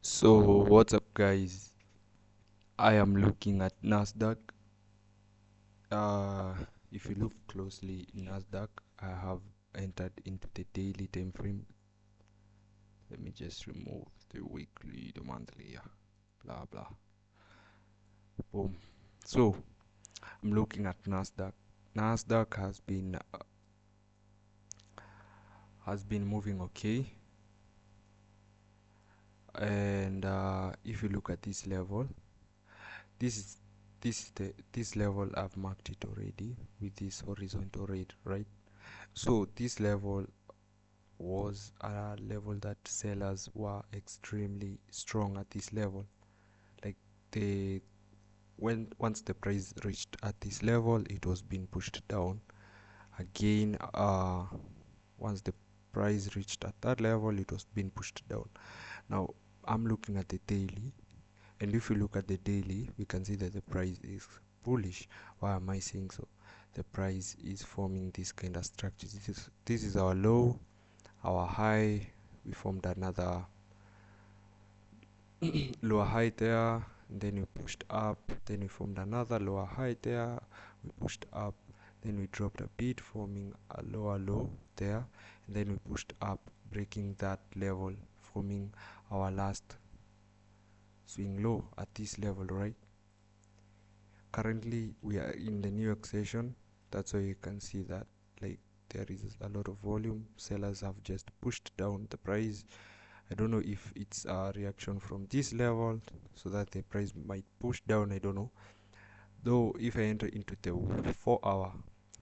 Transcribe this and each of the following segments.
So what's up guys? I am looking at Nasdaq. Uh, if you look closely, Nasdaq, I have entered into the daily time frame. Let me just remove the weekly, the monthly, yeah, blah blah. Boom. So I'm looking at Nasdaq. Nasdaq has been moving okay, and if you look at this level, this is this level I've marked it already with this horizontal rate, right? So this level was a level that sellers were extremely strong at this level. Like they when once the price reached at this level, it was being pushed down again. Once the price reached at that level, it was being pushed down. Now I'm looking at the daily, and if you look at the daily, we can see that the price is bullish. Why am I saying so? The price is forming this kind of structure. This is our low, our high. We formed another lower high there, then we pushed up, then we formed another lower high there, we pushed up, then we dropped a bit, forming a lower low there, and then we pushed up, breaking that level, forming our last swing low at this level, right? Currently we are in the New York session. That's why you can see that, like, there is a lot of volume. Sellers have just pushed down the price. I don't know if it's a reaction from this level so that the price might push down. I don't know. Though if I enter into the 4 hour,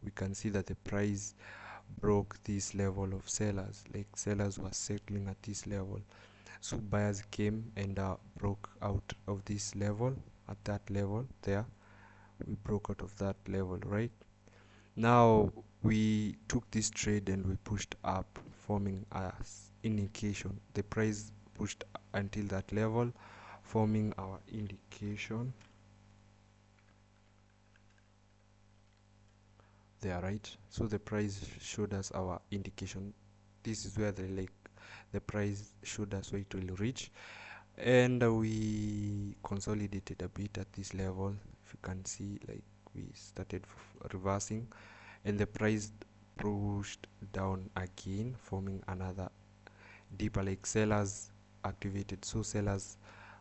we can see that the price broke this level of sellers. Like sellers were settling at this level. So buyers came and broke out of this level. At that level there, we broke out of that level, right? Now we took this trade and we pushed up, forming as indication. The price pushed until that level, forming our indication there, right? So the price showed us our indication. This is where the price showed us where it will reach, and we consolidated a bit at this level. If you can see, like, we started reversing, and the price pushed down again, forming another deeper, like sellers activated. So sellers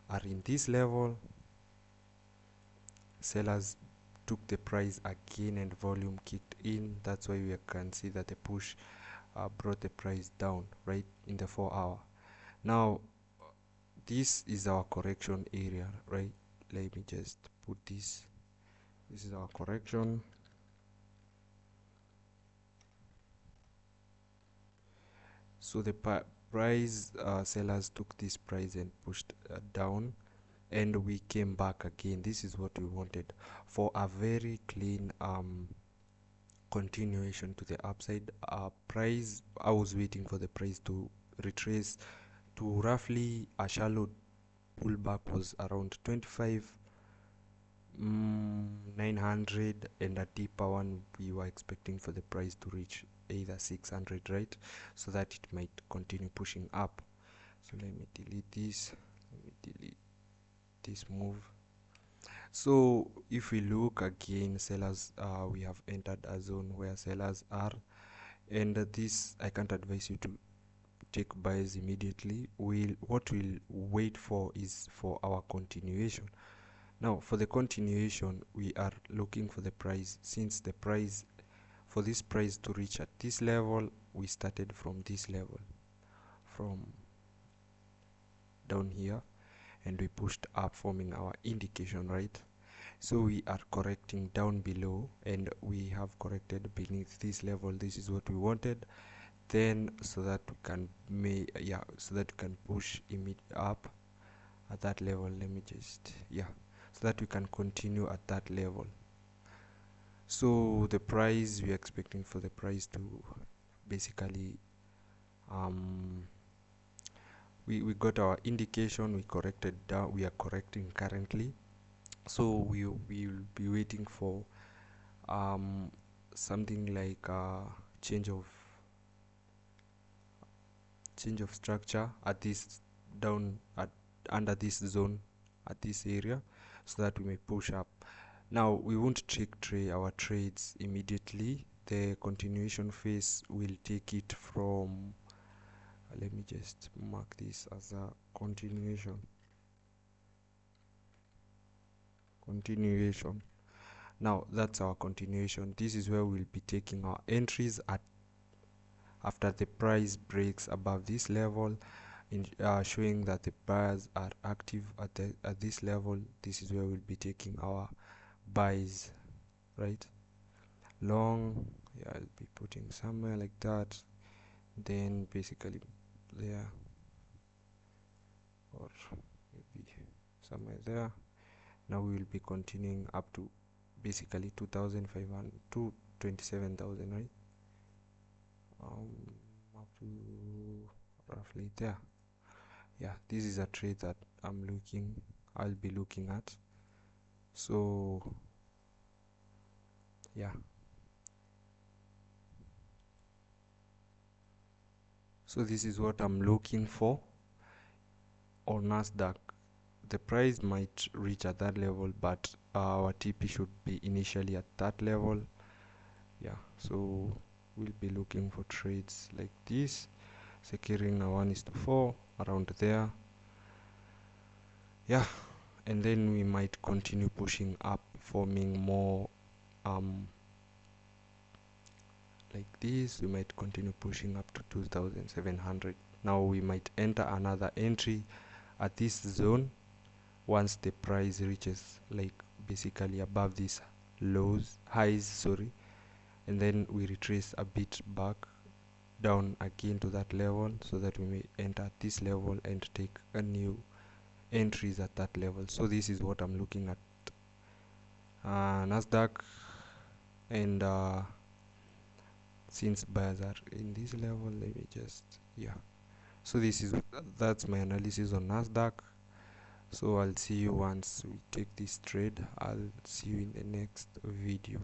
are in this level. Sellers took the price again and volume kicked in. That's why we can see that the push brought the price down, right, in the 4 hour. Now this is our correction area, right? Let me just put this is our correction. So the price, sellers took this price and pushed down, and we came back again. This is what we wanted, for a very clean continuation to the upside. Price, I was waiting for the price to retrace to roughly a shallow pullback was around 25 900, and a deeper one we were expecting for the price to reach either 600, right? So that it might continue pushing up. So let me delete this move. So if we look again, sellers, we have entered a zone where sellers are, and this I can't advise you to take buys immediately. What we'll wait for is for our continuation. Now for the continuation, we are looking for the price. Since the price, for this price to reach at this level, we started from this level, from down here, and we pushed up, forming our indication, right? So we are correcting down below, and we have corrected beneath this level. This is what we wanted. Then so that we can so that we can push up at that level. Let me just, so that we can continue at that level. So the price, we are expecting for the price to basically we got our indication, we corrected down, we are correcting currently. So we will be waiting for something like change of structure at this down under this zone at this area, so that we may push up. Now we won't trade our trades immediately. The continuation phase will take it from let me just mark this as a continuation. Now that's our continuation. This is where we'll be taking our entries at after the price breaks above this level, in showing that the buyers are active at this level. This is where we'll be taking our buys, right? Long, yeah, I'll be putting somewhere like that, then basically there, or maybe somewhere there. Now we will be continuing up to basically 2,500 to 27,000, right? Up to roughly there. Yeah, this is a trade that I'll be looking at. So yeah, so this is what I'm looking for on Nasdaq. The price might reach at that level, but our TP should be initially at that level. Yeah, so we'll be looking for trades like this, securing a 1:4 around there. Yeah, and then we might continue pushing up, forming more like this. We might continue pushing up to 2,700. Now we might enter another entry at this zone once the price reaches like basically above these highs, sorry, and then we retrace a bit back down again to that level, so that we may enter at this level and take a new entries at that level. So this is what I'm looking at Nasdaq, and since buyers are in this level, let me just, yeah, so that's my analysis on Nasdaq. So I'll see you once we take this trade. I'll see you in the next video.